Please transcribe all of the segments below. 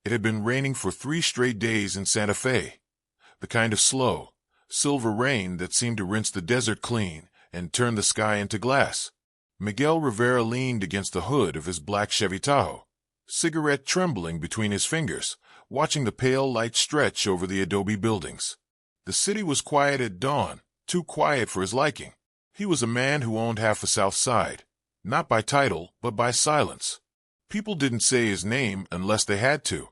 It had been raining for 3 straight days in Santa Fe, the kind of slow, silver rain that seemed to rinse the desert clean and turn the sky into glass. Miguel Rivera leaned against the hood of his black Chevy Tahoe, cigarette trembling between his fingers, watching the pale light stretch over the adobe buildings. The city was quiet at dawn, too quiet for his liking. He was a man who owned half the South Side, not by title, but by silence. People didn't say his name unless they had to.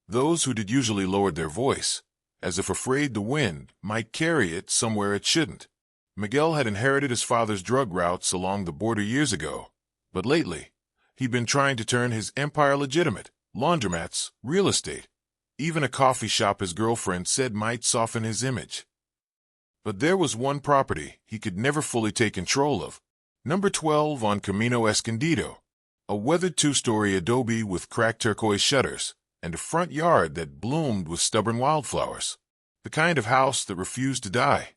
Those who did usually lowered their voice, as if afraid the wind might carry it somewhere it shouldn't. Miguel had inherited his father's drug routes along the border years ago, but lately, he'd been trying to turn his empire legitimate: laundromats, real estate, even a coffee shop his girlfriend said might soften his image. But there was one property he could never fully take control of: number 12 on Camino Escondido, a weathered 2-story adobe with cracked turquoise shutters and a front yard that bloomed with stubborn wildflowers, the kind of house that refused to die.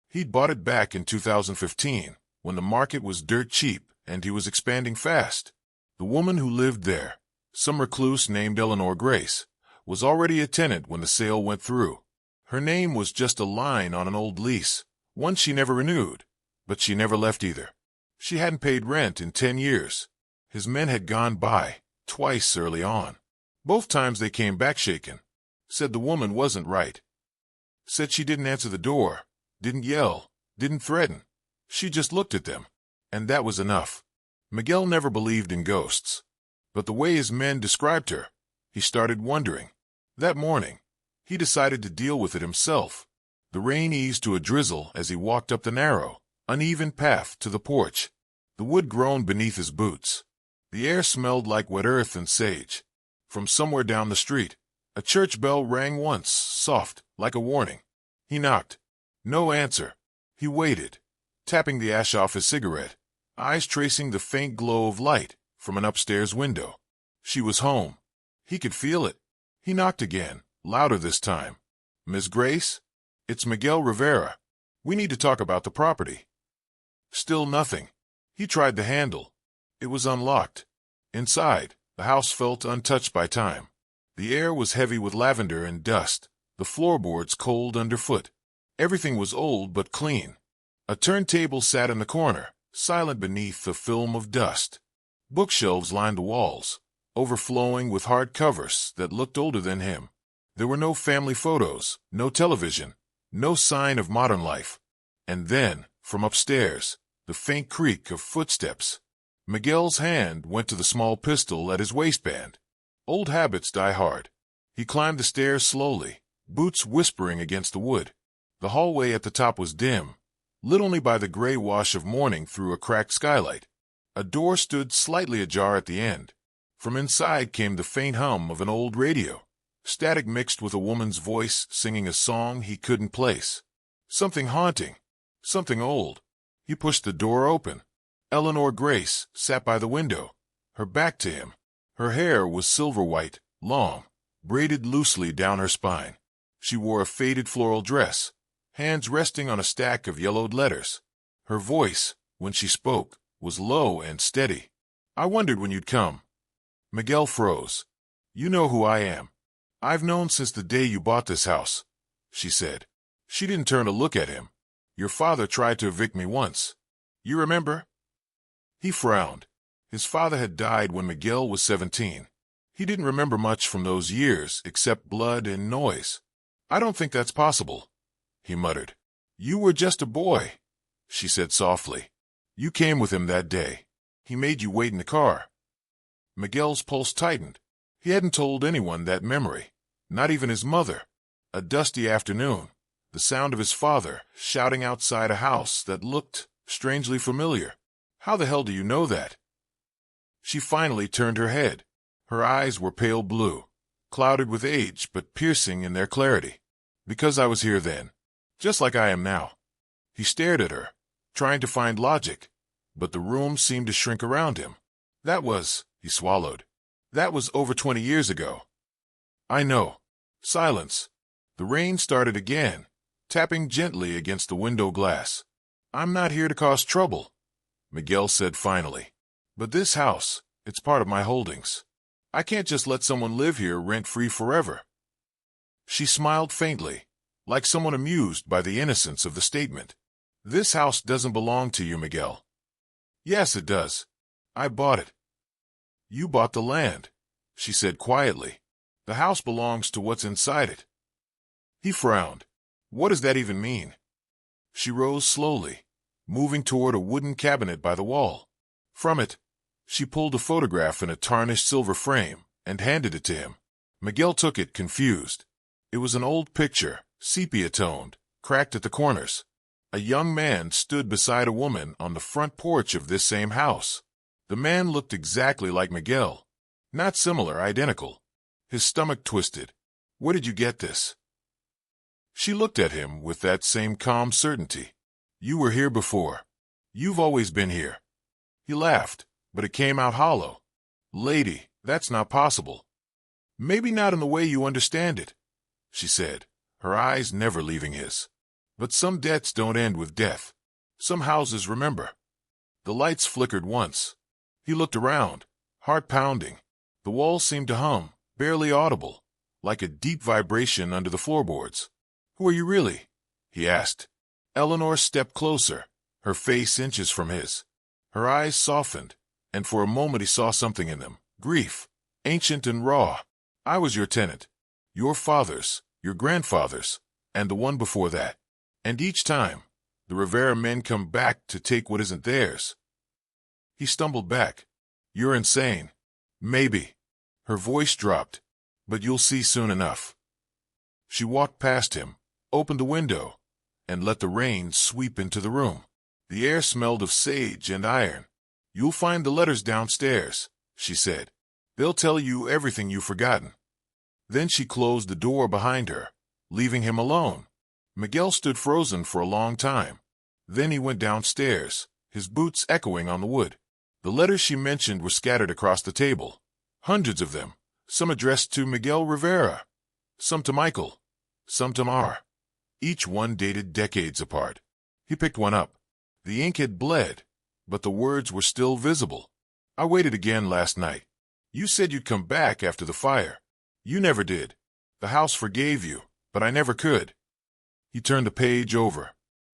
He'd bought it back in 2015, when the market was dirt cheap and he was expanding fast. The woman who lived there, some recluse named Eleanor Grace, was already a tenant when the sale went through. Her name was just a line on an old lease, one she never renewed, but she never left either. She hadn't paid rent in 10 years. His men had gone by, twice early on. Both times they came back shaken. Said the woman wasn't right. Said she didn't answer the door, didn't yell, didn't threaten. She just looked at them, and that was enough. Miguel never believed in ghosts, but the way his men described her, he started wondering. That morning, he decided to deal with it himself. The rain eased to a drizzle as he walked up the narrow, uneven path to the porch. The wood groaned beneath his boots. The air smelled like wet earth and sage. From somewhere down the street, a church bell rang once, soft, like a warning. He knocked. No answer. He waited, tapping the ash off his cigarette, eyes tracing the faint glow of light from an upstairs window. She was home. He could feel it. He knocked again, louder this time. "Miss Grace? It's Miguel Rivera. We need to talk about the property." Still nothing. He tried the handle. It was unlocked. Inside, the house felt untouched by time. The air was heavy with lavender and dust, the floorboards cold underfoot. Everything was old but clean. A turntable sat in the corner, silent beneath a film of dust. Bookshelves lined the walls, overflowing with hard covers that looked older than him. There were no family photos, no television, no sign of modern life. And then, from upstairs, the faint creak of footsteps. Miguel's hand went to the small pistol at his waistband. Old habits die hard. He climbed the stairs slowly, boots whispering against the wood. The hallway at the top was dim, lit only by the gray wash of morning through a cracked skylight. A door stood slightly ajar at the end. From inside came the faint hum of an old radio, static mixed with a woman's voice singing a song he couldn't place. Something haunting, something old. He pushed the door open. Eleanor Grace sat by the window, her back to him. Her hair was silver white, long, braided loosely down her spine. She wore a faded floral dress, hands resting on a stack of yellowed letters. Her voice, when she spoke, was low and steady. "I wondered when you'd come." Miguel froze. "You know who I am. I've known since the day you bought this house," she said. She didn't turn to look at him. "Your father tried to evict me once. You remember?" He frowned. His father had died when Miguel was 17. He didn't remember much from those years except blood and noise. "I don't think that's possible," he muttered. "You were just a boy," she said softly. "You came with him that day. He made you wait in the car." Miguel's pulse tightened. He hadn't told anyone that memory, not even his mother. A dusty afternoon, the sound of his father shouting outside a house that looked strangely familiar. "How the hell do you know that?" She finally turned her head. Her eyes were pale blue, clouded with age but piercing in their clarity. "Because I was here then, just like I am now." He stared at her, trying to find logic, but the room seemed to shrink around him. "That was," he swallowed. "That was over 20 years ago." "I know." Silence. The rain started again, tapping gently against the window glass. "I'm not here to cause trouble," Miguel said finally. "But this house, it's part of my holdings." I can't just let someone live here rent-free forever." She smiled faintly, like someone amused by the innocence of the statement. "This house doesn't belong to you, Miguel." "Yes, it does. I bought it." "You bought the land," she said quietly. "The house belongs to what's inside it." He frowned. "What does that even mean?" She rose slowly, moving toward a wooden cabinet by the wall. From it, she pulled a photograph in a tarnished silver frame and handed it to him. Miguel took it, confused. It was an old picture, sepia-toned, cracked at the corners. A young man stood beside a woman on the front porch of this same house. The man looked exactly like Miguel. Not similar, identical. His stomach twisted. "Where did you get this?" She looked at him with that same calm certainty. "You were here before. You've always been here." He laughed, but it came out hollow. "Lady, that's not possible." "Maybe not in the way you understand it," she said, her eyes never leaving his. "But some debts don't end with death. Some houses remember." The lights flickered once. He looked around, heart pounding. The walls seemed to hum, barely audible, like a deep vibration under the floorboards. "Who are you really?" he asked. Eleanor stepped closer, her face inches from his. Her eyes softened, and for a moment he saw something in them, grief, ancient and raw. "I was your tenant. Your father's, your grandfather's, and the one before that. And each time, the Rivera men come back to take what isn't theirs." He stumbled back. "You're insane." "Maybe." Her voice dropped. "But you'll see soon enough." She walked past him, opened the window, and let the rain sweep into the room. The air smelled of sage and iron. "You'll find the letters downstairs," she said. "They'll tell you everything you've forgotten." Then she closed the door behind her, leaving him alone. Miguel stood frozen for a long time. Then he went downstairs, his boots echoing on the wood. The letters she mentioned were scattered across the table. Hundreds of them, some addressed to Miguel Rivera, some to Michael, some to Mar. Each one dated decades apart. He picked one up. The ink had bled, but the words were still visible. "I waited again last night. You said you'd come back after the fire. You never did. The house forgave you, but I never could." He turned the page over.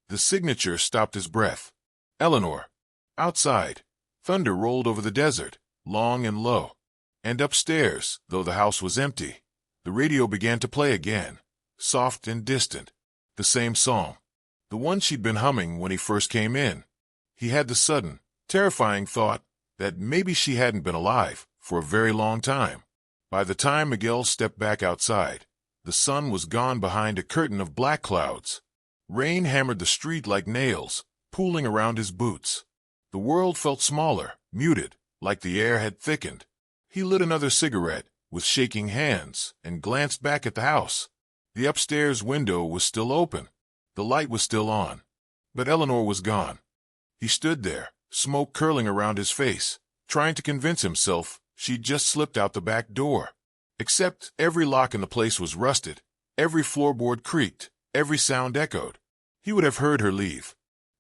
The signature stopped his breath. "Eleanor." Outside, thunder rolled over the desert, long and low. And upstairs, though the house was empty, the radio began to play again, soft and distant. The same song. The one she'd been humming when he first came in. He had the sudden, terrifying thought that maybe she hadn't been alive for a very long time. By the time Miguel stepped back outside, the sun was gone behind a curtain of black clouds. Rain hammered the street like nails, pooling around his boots. The world felt smaller, muted, like the air had thickened. He lit another cigarette with shaking hands and glanced back at the house. The upstairs window was still open. The light was still on. But Eleanor was gone. He stood there, smoke curling around his face, trying to convince himself she'd just slipped out the back door. Except every lock in the place was rusted, every floorboard creaked, every sound echoed. He would have heard her leave.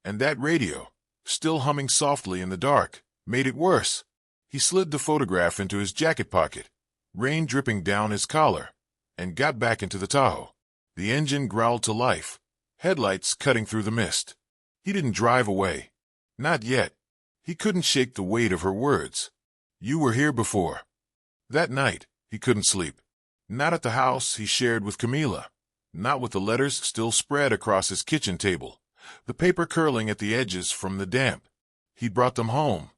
And that radio, still humming softly in the dark, made it worse. He slid the photograph into his jacket pocket, rain dripping down his collar, and got back into the Tahoe. The engine growled to life, headlights cutting through the mist. He didn't drive away. Not yet. He couldn't shake the weight of her words. "You were here before." That night, he couldn't sleep. Not at the house he shared with Camila. Not with the letters still spread across his kitchen table, the paper curling at the edges from the damp. He brought them home.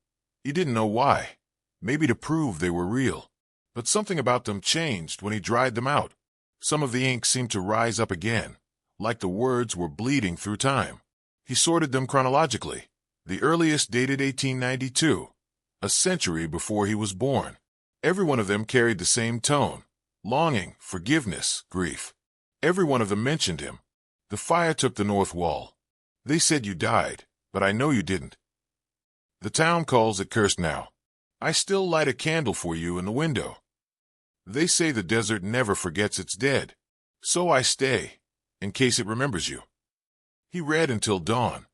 He didn't know why. Maybe to prove they were real. But something about them changed when he dried them out. Some of the ink seemed to rise up again, like the words were bleeding through time. He sorted them chronologically. The earliest dated 1892, a century before he was born. Every one of them carried the same tone: longing, forgiveness, grief. Every one of them mentioned him. "The fire took the north wall. They said you died, but I know you didn't. The town calls it cursed now. I still light a candle for you in the window. They say the desert never forgets its dead. So I stay, in case it remembers you." He read until dawn.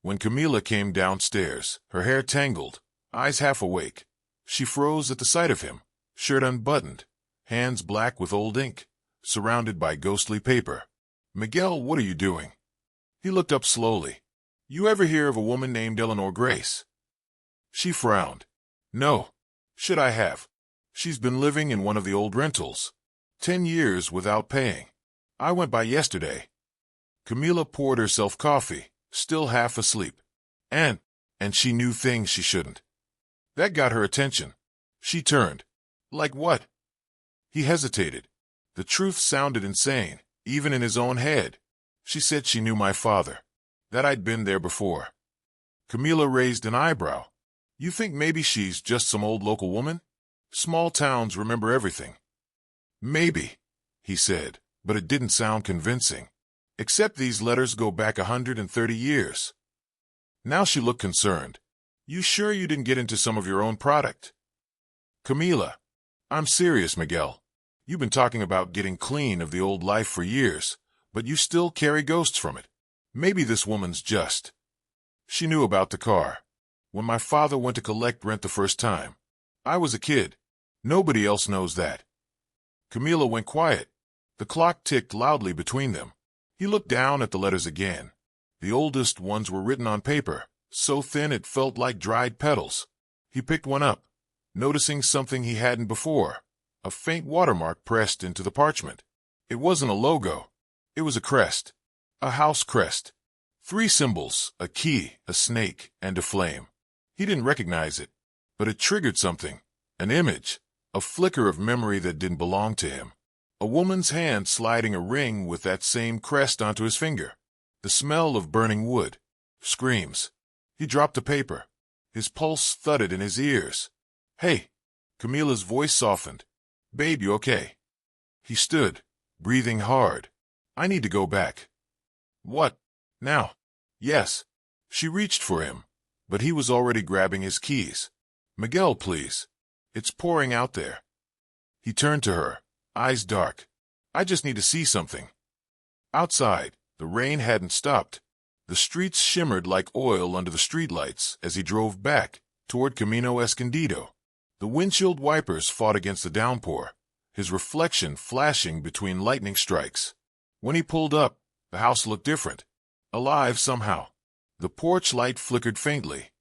When Camila came downstairs, her hair tangled, eyes half awake, she froze at the sight of him. shirt unbuttoned, hands black with old ink, surrounded by ghostly paper. "Miguel, what are you doing?" He looked up slowly. "You ever hear of a woman named Eleanor Grace?" She frowned. "No. Should I have? She's been living in one of the old rentals. 10 years without paying. I went by yesterday." Camila poured herself coffee, still half asleep. And she knew things she shouldn't. That got her attention. She turned. "Like what?" He hesitated. The truth sounded insane, even in his own head. "She said she knew my father. That I'd been there before." Camila raised an eyebrow. "You think maybe she's just some old local woman? Small towns remember everything." "Maybe," he said, but it didn't sound convincing. "Except these letters go back 130 years. Now she looked concerned. "You sure you didn't get into some of your own product?" "Camila, I'm serious, Miguel. You've been talking about getting clean of the old life for years, but you still carry ghosts from it. Maybe this woman's just." She knew about the car. "When my father went to collect rent the first time, I was a kid. Nobody else knows that." Camila went quiet. The clock ticked loudly between them. He looked down at the letters again. The oldest ones were written on paper, so thin it felt like dried petals. He picked one up, noticing something he hadn't before, a faint watermark pressed into the parchment. It wasn't a logo. It was a crest, a house crest. 3 symbols, a key, a snake, and a flame. He didn't recognize it, but it triggered something, an image, a flicker of memory that didn't belong to him. A woman's hand sliding a ring with that same crest onto his finger. The smell of burning wood. Screams. He dropped the paper. His pulse thudded in his ears. "Hey!" Camila's voice softened. "Babe, you okay?" He stood, breathing hard. "I need to go back." "What? Now?" "Yes." She reached for him, but he was already grabbing his keys. "Miguel, please. It's pouring out there." He turned to her, eyes dark. "I just need to see something." Outside, the rain hadn't stopped. The streets shimmered like oil under the streetlights as he drove back toward Camino Escondido. The windshield wipers fought against the downpour, his reflection flashing between lightning strikes. When he pulled up, the house looked different, alive somehow. The porch light flickered faintly,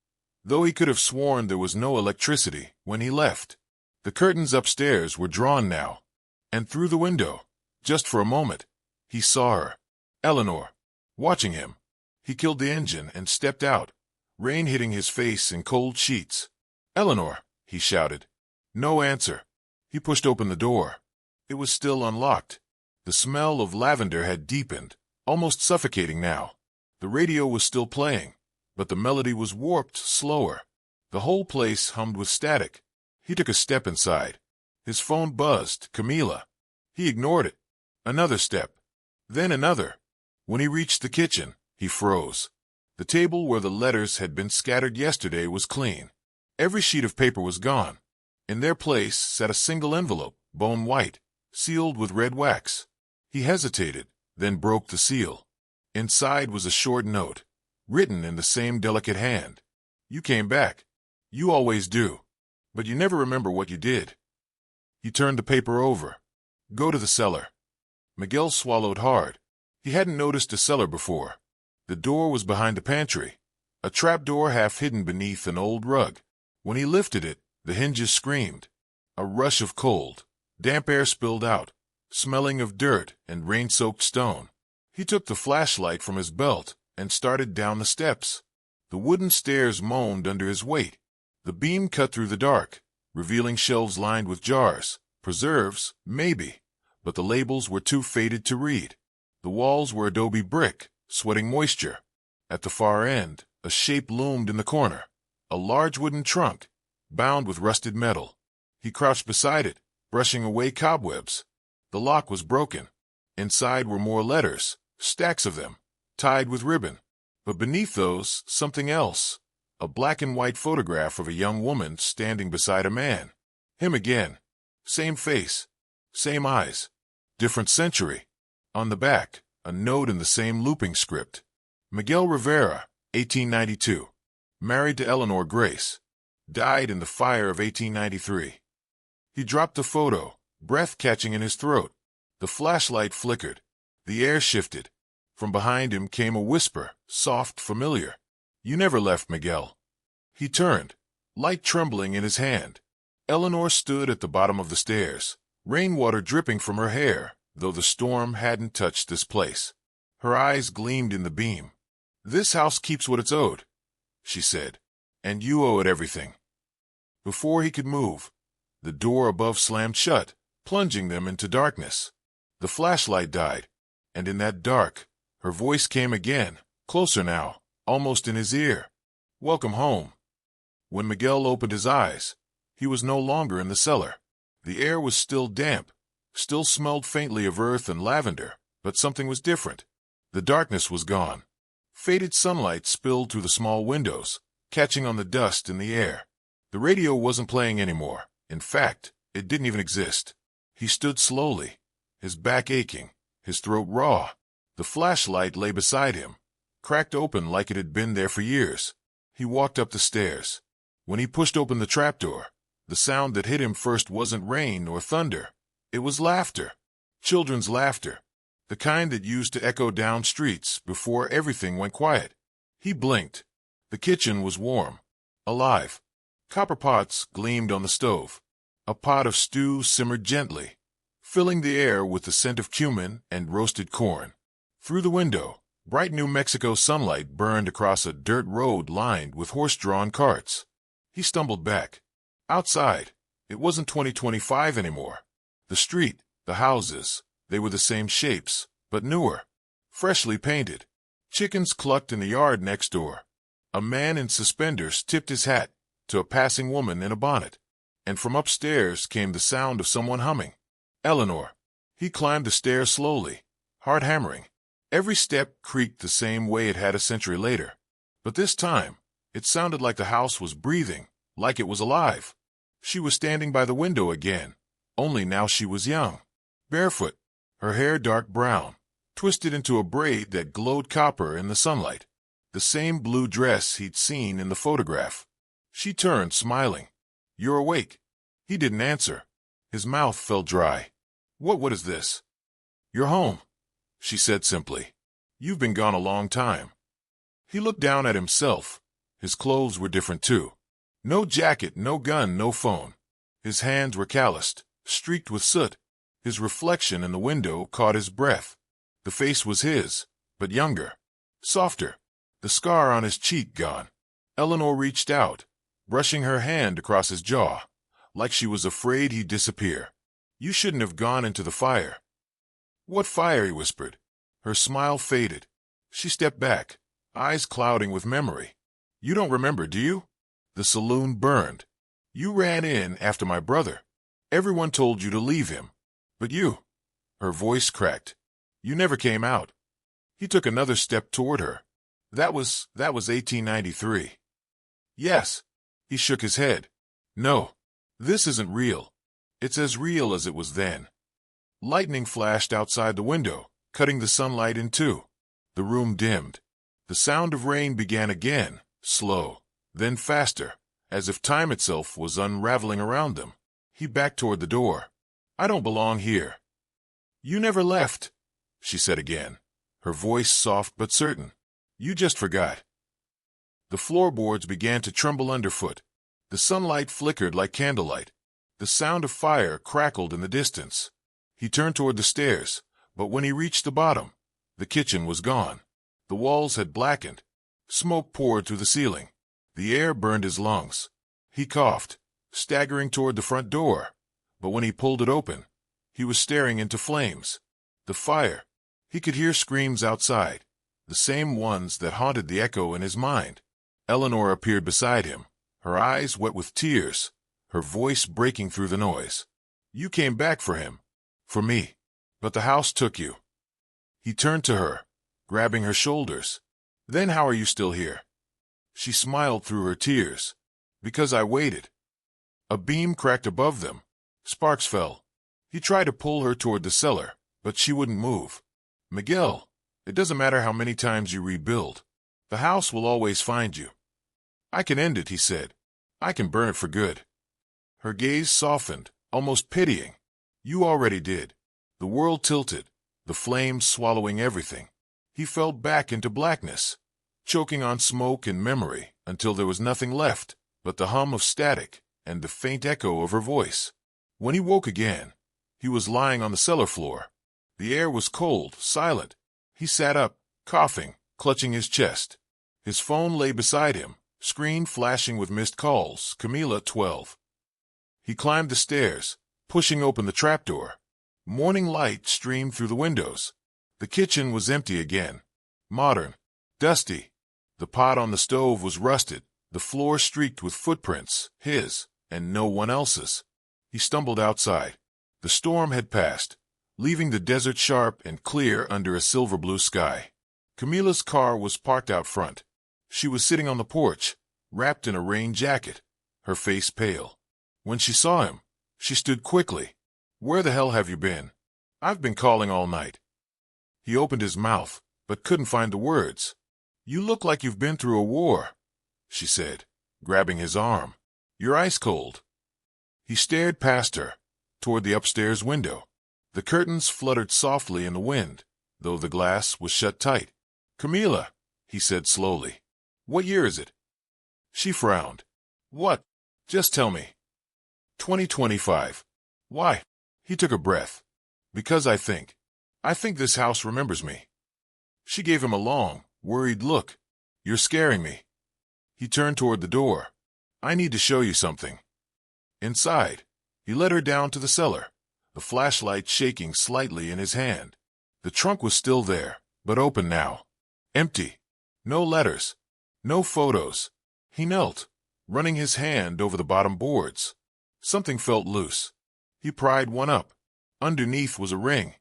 though he could have sworn there was no electricity when he left. The curtains upstairs were drawn now, and through the window, just for a moment, he saw her, Eleanor, watching him. He killed the engine and stepped out, rain hitting his face in cold sheets. "Eleanor," he shouted. No answer. He pushed open the door. It was still unlocked. The smell of lavender had deepened, almost suffocating now. The radio was still playing, but the melody was warped slower. The whole place hummed with static. He took a step inside. His phone buzzed, Camila. He ignored it. Another step. Then another. When he reached the kitchen, he froze. The table where the letters had been scattered yesterday was clean. Every sheet of paper was gone. In their place sat a single envelope, bone white, sealed with red wax. He hesitated, then broke the seal. Inside was a short note, written in the same delicate hand. "You came back. You always do. But you never remember what you did." He turned the paper over. "Go to the cellar." Miguel swallowed hard. He hadn't noticed a cellar before. The door was behind the pantry, a trapdoor half hidden beneath an old rug. When he lifted it, the hinges screamed. A rush of cold, damp air spilled out, smelling of dirt and rain-soaked stone. He took the flashlight from his belt and started down the steps. The wooden stairs moaned under his weight. The beam cut through the dark, revealing shelves lined with jars, preserves, maybe, but the labels were too faded to read. The walls were adobe brick, sweating moisture. At the far end, a shape loomed in the corner, a large wooden trunk, bound with rusted metal. He crouched beside it, brushing away cobwebs. The lock was broken. Inside were more letters, stacks of them, tied with ribbon. But beneath those, something else. A black and white photograph of a young woman standing beside a man. Him again. Same face. Same eyes. Different century. On the back, a note in the same looping script. Miguel Rivera, 1892. Married to Eleanor Grace. Died in the fire of 1893. He dropped the photo, breath catching in his throat. The flashlight flickered. The air shifted. From behind him came a whisper, soft, familiar. "You never left, Miguel." He turned, light trembling in his hand. Eleanor stood at the bottom of the stairs, rainwater dripping from her hair, though the storm hadn't touched this place. Her eyes gleamed in the beam. "This house keeps what it's owed," she said, "and you owe it everything." Before he could move, the door above slammed shut, plunging them into darkness. The flashlight died, and in that dark, her voice came again, closer now, almost in his ear. "Welcome home." When Miguel opened his eyes, he was no longer in the cellar. The air was still damp, still smelled faintly of earth and lavender, but something was different. The darkness was gone. Faded sunlight spilled through the small windows, catching on the dust in the air. The radio wasn't playing anymore. In fact, it didn't even exist. He stood slowly, his back aching, his throat raw. The flashlight lay beside him, cracked open like it had been there for years. He walked up the stairs. When he pushed open the trapdoor, the sound that hit him first wasn't rain or thunder. It was laughter. Children's laughter. The kind that used to echo down streets before everything went quiet. He blinked. The kitchen was warm, alive. Copper pots gleamed on the stove. A pot of stew simmered gently, filling the air with the scent of cumin and roasted corn. Through the window, bright New Mexico sunlight burned across a dirt road lined with horse-drawn carts. He stumbled back. Outside, it wasn't 2025 anymore. The street, the houses, they were the same shapes, but newer, freshly painted. Chickens clucked in the yard next door. A man in suspenders tipped his hat to a passing woman in a bonnet, and from upstairs came the sound of someone humming. Eleanor. He climbed the stairs slowly, heart hammering. Every step creaked the same way it had a century later. But this time, it sounded like the house was breathing, like it was alive. She was standing by the window again, only now she was young. Barefoot, her hair dark brown, twisted into a braid that glowed copper in the sunlight. The same blue dress he'd seen in the photograph. She turned, smiling. "You're awake." He didn't answer. His mouth felt dry. What is this?" "You're home," she said simply. "You've been gone a long time." He looked down at himself. His clothes were different too. No jacket, no gun, no phone. His hands were calloused, streaked with soot. His reflection in the window caught his breath. The face was his, but younger, softer. The scar on his cheek gone. Eleanor reached out, brushing her hand across his jaw, like she was afraid he'd disappear. "You shouldn't have gone into the fire." "What fire?" he whispered. Her smile faded. She stepped back, eyes clouding with memory. "You don't remember, do you? The saloon burned. You ran in after my brother. Everyone told you to leave him. But you—" Her voice cracked. "You never came out." He took another step toward her. That was 1893. "Yes." He shook his head. "No, this isn't real. It's as real as it was then." Lightning flashed outside the window, cutting the sunlight in two. The room dimmed. The sound of rain began again, slow, then faster, as if time itself was unraveling around them. He backed toward the door. "I don't belong here." "You never left," she said again, her voice soft but certain. "You just forgot." The floorboards began to tremble underfoot. The sunlight flickered like candlelight. The sound of fire crackled in the distance. He turned toward the stairs, but when he reached the bottom, the kitchen was gone. The walls had blackened. Smoke poured through the ceiling. The air burned his lungs. He coughed, staggering toward the front door, but when he pulled it open, he was staring into flames. The fire. He could hear screams outside, the same ones that haunted the echo in his mind. Eleanor appeared beside him, her eyes wet with tears, her voice breaking through the noise. "You came back for him. For me. But the house took you." He turned to her, grabbing her shoulders. "Then how are you still here?" She smiled through her tears. "Because I waited." A beam cracked above them. Sparks fell. He tried to pull her toward the cellar, but she wouldn't move. "Miguel, it doesn't matter how many times you rebuild. The house will always find you." "I can end it," he said. "I can burn it for good." Her gaze softened, almost pitying. You already did. The world tilted, the flames swallowing everything. He fell back into blackness, choking on smoke and memory until there was nothing left but the hum of static and the faint echo of her voice. When he woke again, he was lying on the cellar floor. The air was cold, silent. He sat up, coughing, clutching his chest. His phone lay beside him, screen flashing with missed calls. Camila, 12. He climbed the stairs, pushing open the trapdoor. Morning light streamed through the windows. The kitchen was empty again. Modern, dusty. The pot on the stove was rusted, the floor streaked with footprints, his, and no one else's. He stumbled outside. The storm had passed, leaving the desert sharp and clear under a silver-blue sky. Camila's car was parked out front. She was sitting on the porch, wrapped in a rain jacket, her face pale. When she saw him, she stood quickly. "Where the hell have you been? I've been calling all night." He opened his mouth, but couldn't find the words. "You look like you've been through a war," she said, grabbing his arm. "You're ice cold." He stared past her, toward the upstairs window. The curtains fluttered softly in the wind, though the glass was shut tight. "Camila," he said slowly, "what year is it?" She frowned. "What? Just tell me." 2025. "Why?" He took a breath. "Because I think this house remembers me." She gave him a long, worried look. "You're scaring me." He turned toward the door. "I need to show you something." Inside, he led her down to the cellar, the flashlight shaking slightly in his hand. The trunk was still there, but open now. Empty. No letters. No photos. He knelt, running his hand over the bottom boards. Something felt loose. He pried one up. Underneath was a ring.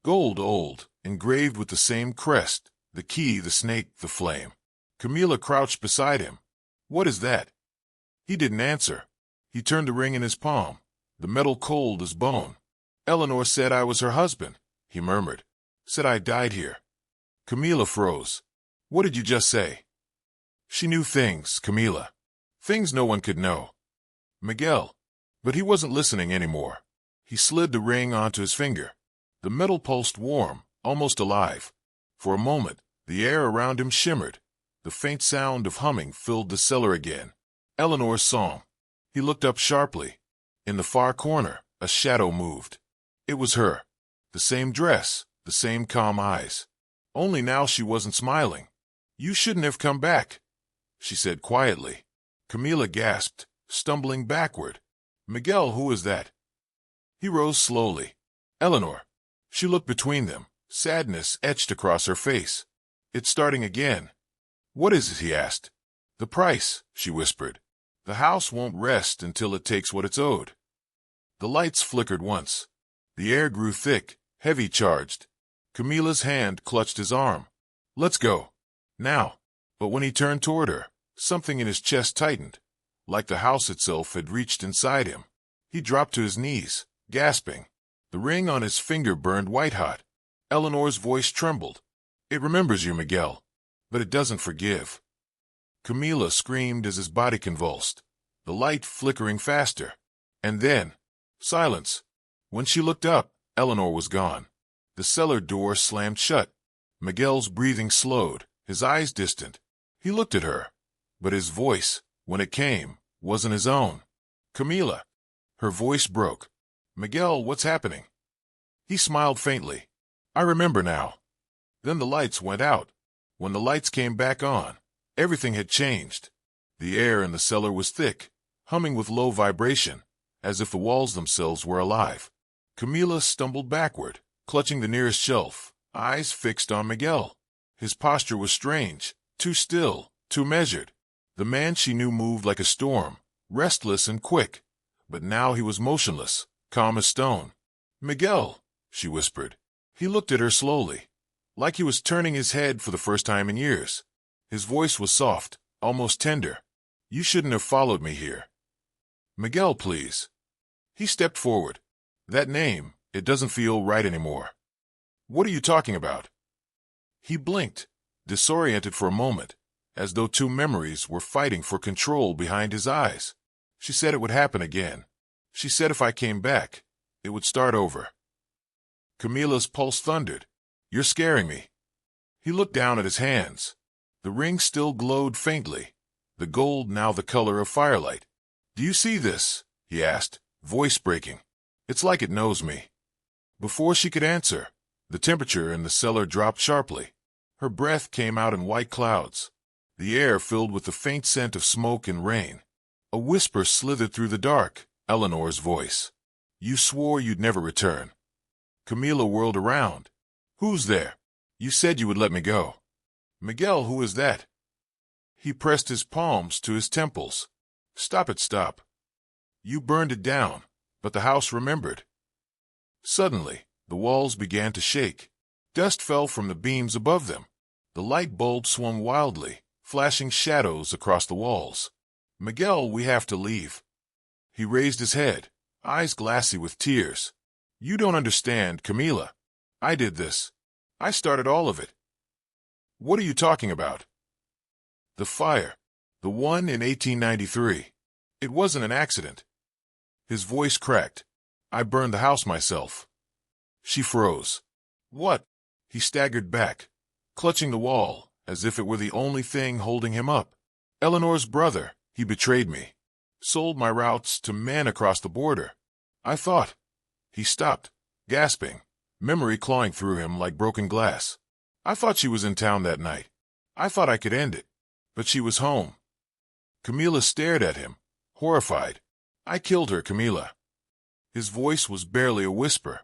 Gold old, engraved with the same crest, the key, the snake, the flame. Camila crouched beside him. "What is that?" He didn't answer. He turned the ring in his palm, the metal cold as bone. "Eleanor said I was her husband," he murmured. "Said I died here." Camila froze. "What did you just say?" She knew things, Camila. Things no one could know. Miguel. But he wasn't listening anymore. He slid the ring onto his finger. The metal pulsed warm, almost alive. For a moment, the air around him shimmered. The faint sound of humming filled the cellar again. Eleanor's song. He looked up sharply. In the far corner, a shadow moved. It was her. The same dress, the same calm eyes. Only now she wasn't smiling. "You shouldn't have come back," she said quietly. Camila gasped, stumbling backward. "Miguel, who is that?" He rose slowly. "Eleanor." She looked between them, sadness etched across her face. "It's starting again." "What is it?" he asked. "The price," she whispered. "The house won't rest until it takes what it's owed." The lights flickered once. The air grew thick, heavy charged. Camila's hand clutched his arm. "Let's go. Now." But when he turned toward her, something in his chest tightened, like the house itself had reached inside him. He dropped to his knees, gasping. The ring on his finger burned white-hot. Eleanor's voice trembled. "It remembers you, Miguel, but it doesn't forgive." Camila screamed as his body convulsed, the light flickering faster. And then, silence. When she looked up, Eleanor was gone. The cellar door slammed shut. Miguel's breathing slowed, his eyes distant. He looked at her, but his voice, when it came, wasn't his own. "Camila." Her voice broke. "Miguel, what's happening?" He smiled faintly. "I remember now." Then the lights went out. When the lights came back on, everything had changed. The air in the cellar was thick, humming with low vibration, as if the walls themselves were alive. Camila stumbled backward, clutching the nearest shelf, eyes fixed on Miguel. His posture was strange, too still, too measured. The man she knew moved like a storm, restless and quick, but now he was motionless, calm as stone. "Miguel," she whispered. He looked at her slowly, like he was turning his head for the first time in years. His voice was soft, almost tender. "You shouldn't have followed me here." "Miguel, please." He stepped forward. "That name, it doesn't feel right anymore." "What are you talking about?" He blinked, disoriented for a moment, as though two memories were fighting for control behind his eyes. "She said it would happen again. She said if I came back, it would start over. Camila's pulse thundered. You're scaring me. He looked down at his hands. The ring still glowed faintly, the gold now the color of firelight. Do you see this? He asked, voice breaking. It's like it knows me. Before she could answer, the temperature in the cellar dropped sharply. Her breath came out in white clouds. The air filled with the faint scent of smoke and rain. A whisper slithered through the dark, Eleanor's voice. You swore you'd never return. Camila whirled around. Who's there? You said you would let me go. Miguel, who is that? He pressed his palms to his temples. Stop it, stop. You burned it down, but the house remembered. Suddenly, the walls began to shake. Dust fell from the beams above them. The light bulb swung wildly, flashing shadows across the walls. Miguel, we have to leave. He raised his head, eyes glassy with tears. You don't understand, Camila. I did this. I started all of it. What are you talking about? The fire. The one in 1893. It wasn't an accident. His voice cracked. I burned the house myself. She froze. What? He staggered back, clutching the wall, as if it were the only thing holding him up. Eleanor's brother, he betrayed me. Sold my routes to men across the border. I thought. He stopped, gasping, memory clawing through him like broken glass. I thought she was in town that night. I thought I could end it. But she was home. Camila stared at him, horrified. I killed her, Camila. His voice was barely a whisper.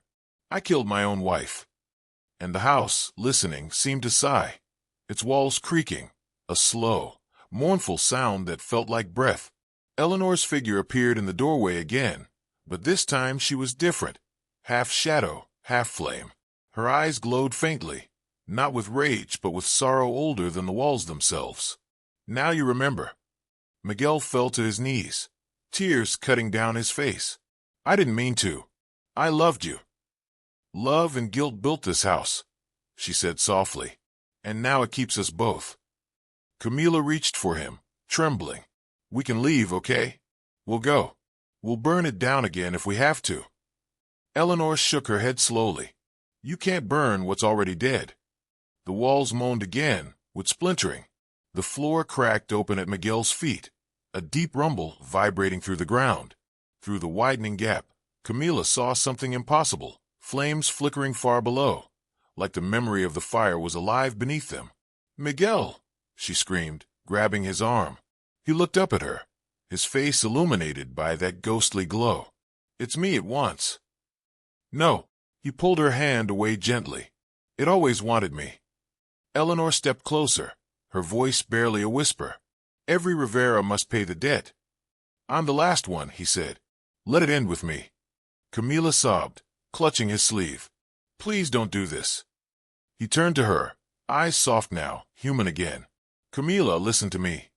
I killed my own wife. And the house, listening, seemed to sigh, its walls creaking, a slow, mournful sound that felt like breath. Eleanor's figure appeared in the doorway again, but this time she was different, half shadow, half flame. Her eyes glowed faintly, not with rage but with sorrow older than the walls themselves. Now you remember. Miguel fell to his knees, tears cutting down his face. I didn't mean to. I loved you. Love and guilt built this house, she said softly, and now it keeps us both. Camila reached for him, trembling. We can leave, okay? We'll go. We'll burn it down again if we have to. Eleanor shook her head slowly. You can't burn what's already dead. The walls moaned again, with splintering. The floor cracked open at Miguel's feet, a deep rumble vibrating through the ground. Through the widening gap, Camila saw something impossible, flames flickering far below, like the memory of the fire was alive beneath them. Miguel, she screamed, grabbing his arm. He looked up at her, his face illuminated by that ghostly glow. It's me it wants. No, he pulled her hand away gently. It always wanted me. Eleanor stepped closer, her voice barely a whisper. Every Rivera must pay the debt. I'm the last one, he said. Let it end with me. Camila sobbed, clutching his sleeve. Please don't do this. He turned to her, eyes soft now, human again. Camila, listen to me.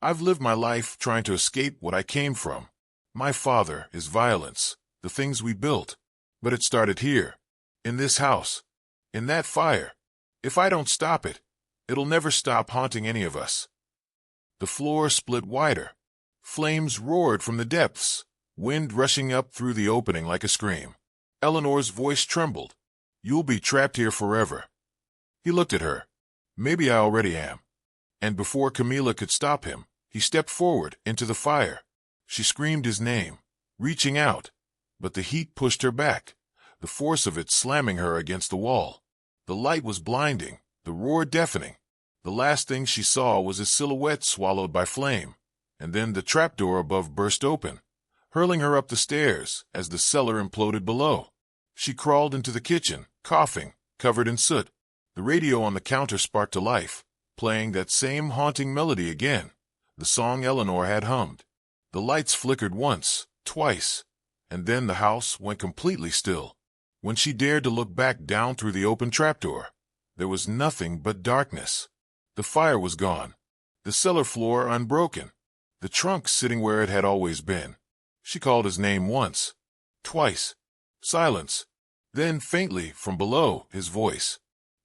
I've lived my life trying to escape what I came from. My father is violence, the things we built. But it started here, in this house, in that fire. If I don't stop it, it'll never stop haunting any of us. The floor split wider. Flames roared from the depths, wind rushing up through the opening like a scream. Eleanor's voice trembled. You'll be trapped here forever. He looked at her. Maybe I already am. And before Camila could stop him, he stepped forward into the fire. She screamed his name, reaching out, but the heat pushed her back, the force of it slamming her against the wall. The light was blinding, the roar deafening. The last thing she saw was his silhouette swallowed by flame, and then the trapdoor above burst open, hurling her up the stairs as the cellar imploded below. She crawled into the kitchen, coughing, covered in soot. The radio on the counter sparked to life, playing that same haunting melody again, the song Eleanor had hummed. The lights flickered once, twice, and then the house went completely still. When she dared to look back down through the open trapdoor, there was nothing but darkness. The fire was gone, the cellar floor unbroken, the trunk sitting where it had always been. She called his name once, twice. Silence. Then faintly from below, his voice.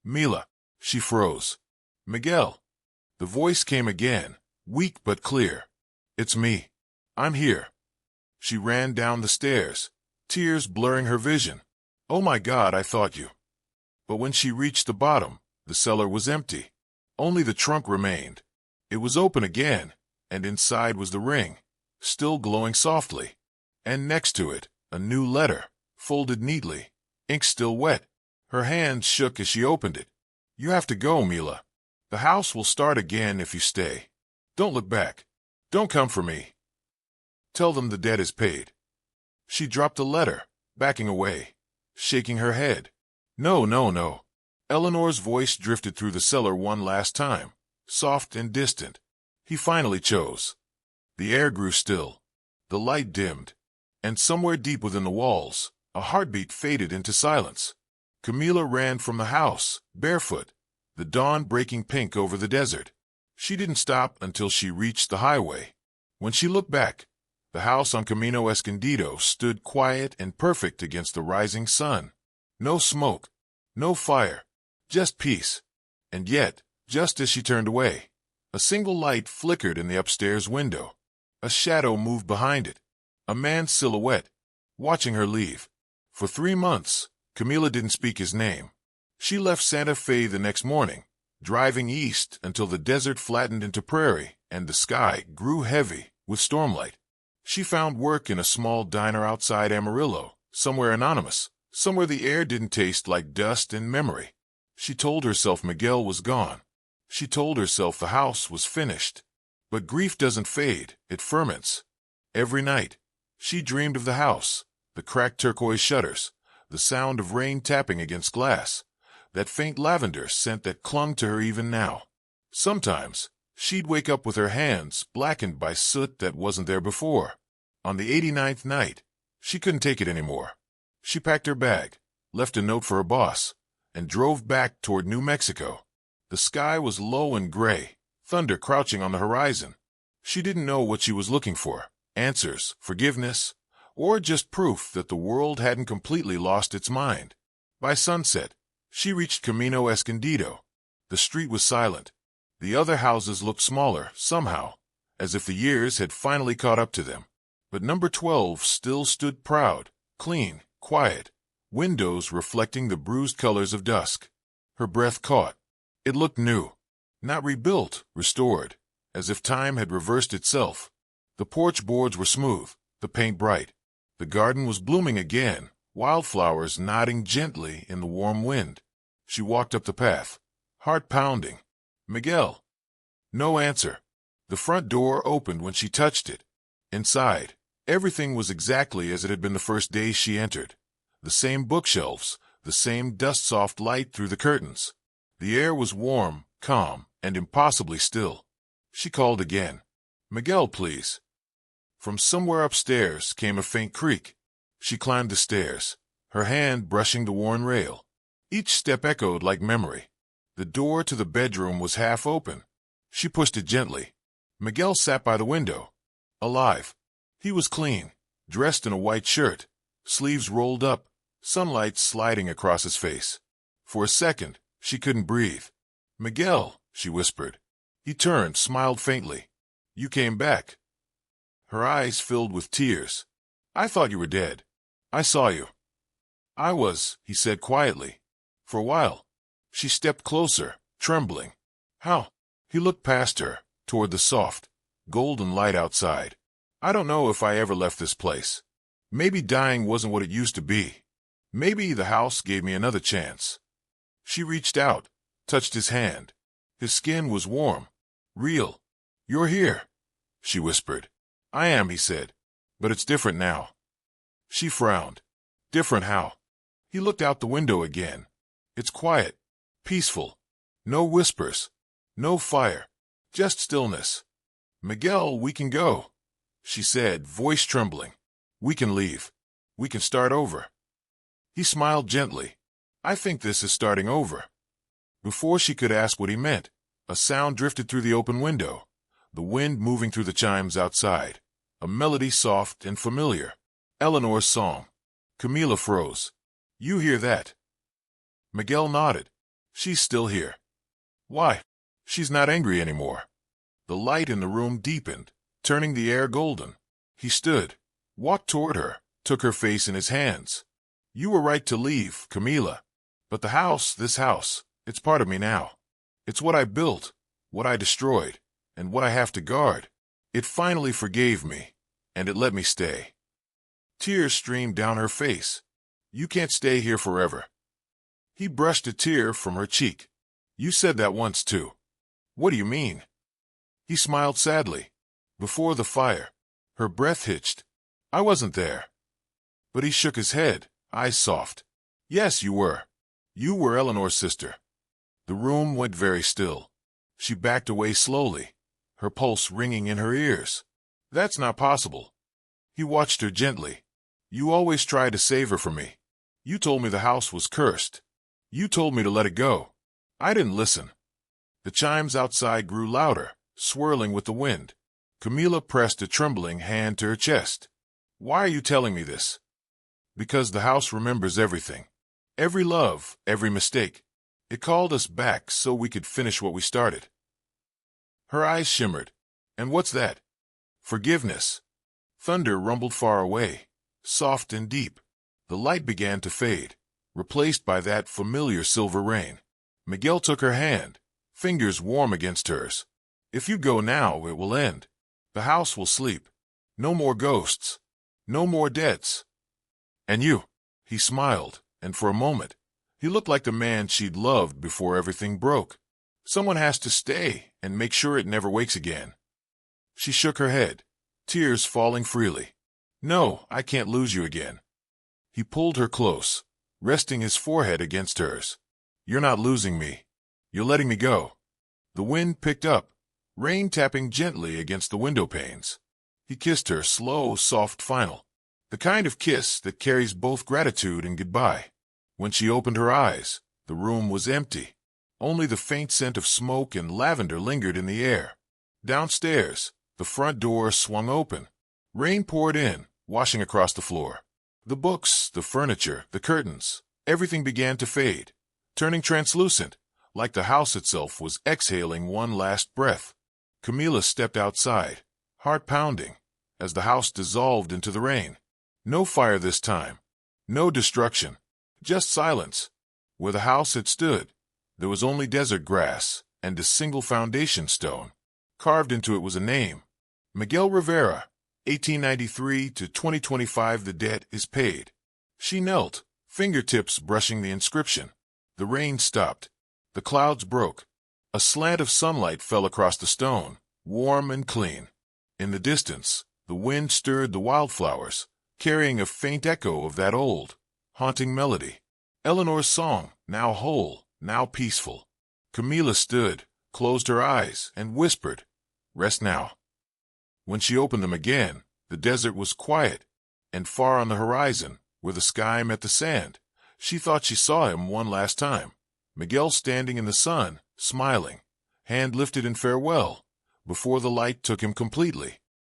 Mila. She froze. Miguel. The voice came again, weak but clear. It's me. I'm here. She ran down the stairs, tears blurring her vision. "Oh my God, I thought you." But when she reached the bottom, the cellar was empty. Only the trunk remained. It was open again, and inside was the ring, still glowing softly. And next to it, a new letter, folded neatly, ink still wet. Her hand shook as she opened it. "You have to go, Mila. The house will start again if you stay. Don't look back. Don't come for me. Tell them the debt is paid." She dropped the letter, backing away, shaking her head. "No, no, no." Eleanor's voice drifted through the cellar one last time, soft and distant. He finally chose. The air grew still. The light dimmed. And somewhere deep within the walls, a heartbeat faded into silence. Camila ran from the house, barefoot, the dawn breaking pink over the desert. She didn't stop until she reached the highway. When she looked back, the house on Camino Escondido stood quiet and perfect against the rising sun. No smoke, no fire, just peace. And yet, just as she turned away, a single light flickered in the upstairs window. A shadow moved behind it, a man's silhouette, watching her leave. For 3 months, Camila didn't speak his name. She left Santa Fe the next morning, driving east until the desert flattened into prairie and the sky grew heavy with stormlight. She found work in a small diner outside Amarillo, somewhere anonymous, somewhere the air didn't taste like dust and memory. She told herself Miguel was gone. She told herself the house was finished. But grief doesn't fade, it ferments. Every night, she dreamed of the house, the cracked turquoise shutters, the sound of rain tapping against glass, that faint lavender scent that clung to her even now. Sometimes, she'd wake up with her hands blackened by soot that wasn't there before. On the 89th night, she couldn't take it anymore. She packed her bag, left a note for her boss, and drove back toward New Mexico. The sky was low and gray, thunder crouching on the horizon. She didn't know what she was looking for, answers, forgiveness, or just proof that the world hadn't completely lost its mind. By sunset, she reached Camino Escondido. The street was silent. The other houses looked smaller, somehow, as if the years had finally caught up to them. But number 12 still stood proud, clean, quiet, windows reflecting the bruised colors of dusk. Her breath caught. It looked new. Not rebuilt, restored, as if time had reversed itself. The porch boards were smooth, the paint bright. The garden was blooming again, wildflowers nodding gently in the warm wind. She walked up the path, heart pounding. "Miguel." No answer. The front door opened when she touched it. Inside, everything was exactly as it had been the first day she entered. The same bookshelves, the same dust-soft light through the curtains. The air was warm, calm, and impossibly still. She called again. "Miguel, please." From somewhere upstairs came a faint creak. She climbed the stairs, her hand brushing the worn rail. Each step echoed like memory. The door to the bedroom was half open. She pushed it gently. Miguel sat by the window, alive. He was clean, dressed in a white shirt, sleeves rolled up, sunlight sliding across his face. For a second, she couldn't breathe. "Miguel," she whispered. He turned, smiled faintly. "You came back." Her eyes filled with tears. "I thought you were dead. I saw you." "I was," he said quietly. "For a while." She stepped closer, trembling. "How?" He looked past her, toward the soft, golden light outside. "I don't know if I ever left this place. Maybe dying wasn't what it used to be. Maybe the house gave me another chance." She reached out, touched his hand. His skin was warm, real. "You're here," she whispered. "I am," he said. "But it's different now." She frowned. "Different how?" He looked out the window again. "It's quiet, peaceful. No whispers, no fire, just stillness." "Miguel, we can go," she said, voice trembling. "We can leave. We can start over." He smiled gently. "I think this is starting over." Before she could ask what he meant, a sound drifted through the open window, the wind moving through the chimes outside, a melody soft and familiar. Eleanor's song. Camila froze. "You hear that?" Miguel nodded. "She's still here." "Why?" "She's not angry anymore." The light in the room deepened, turning the air golden. He stood, walked toward her, took her face in his hands. You were right to leave, Camila. But the house, this house, it's part of me now. It's what I built, what I destroyed, and what I have to guard. It finally forgave me, and it let me stay. Tears streamed down her face. You can't stay here forever. He brushed a tear from her cheek. You said that once, too. What do you mean? He smiled sadly. Before the fire. Her breath hitched. I wasn't there. But he shook his head, eyes soft. Yes, you were. You were Eleanor's sister. The room went very still. She backed away slowly, her pulse ringing in her ears. That's not possible. He watched her gently. You always tried to save her from me. You told me the house was cursed. You told me to let it go. I didn't listen. The chimes outside grew louder, swirling with the wind. Camila pressed a trembling hand to her chest. Why are you telling me this? Because the house remembers everything. Every love, every mistake. It called us back so we could finish what we started. Her eyes shimmered. And what's that? Forgiveness. Thunder rumbled far away, soft and deep. The light began to fade, replaced by that familiar silver rain. Miguel took her hand, fingers warm against hers. If you go now, it will end. The house will sleep. No more ghosts. No more debts. And you? He smiled, and for a moment, he looked like the man she'd loved before everything broke. Someone has to stay and make sure it never wakes again. She shook her head, tears falling freely. No, I can't lose you again. He pulled her close, resting his forehead against hers. You're not losing me. You're letting me go. The wind picked up, rain tapping gently against the window panes. He kissed her, slow, soft final. The kind of kiss that carries both gratitude and goodbye. When she opened her eyes, the room was empty. Only the faint scent of smoke and lavender lingered in the air. Downstairs, the front door swung open. Rain poured in, washing across the floor. The books, the furniture, the curtains, everything began to fade, turning translucent, like the house itself was exhaling one last breath. Camila stepped outside, heart pounding, as the house dissolved into the rain. No fire this time, no destruction, just silence. Where the house had stood, there was only desert grass and a single foundation stone. Carved into it was a name, Miguel Rivera, 1893 to 2025. The debt is paid. She knelt, fingertips brushing the inscription. The rain stopped. The clouds broke. A slant of sunlight fell across the stone, warm and clean. In the distance, the wind stirred the wildflowers, carrying a faint echo of that old, haunting melody. Eleanor's song, now whole, now peaceful. Camila stood, closed her eyes, and whispered, "Rest now." When she opened them again, the desert was quiet, and far on the horizon, where the sky met the sand, she thought she saw him one last time. Miguel standing in the sun, smiling, hand lifted in farewell, before the light took him completely.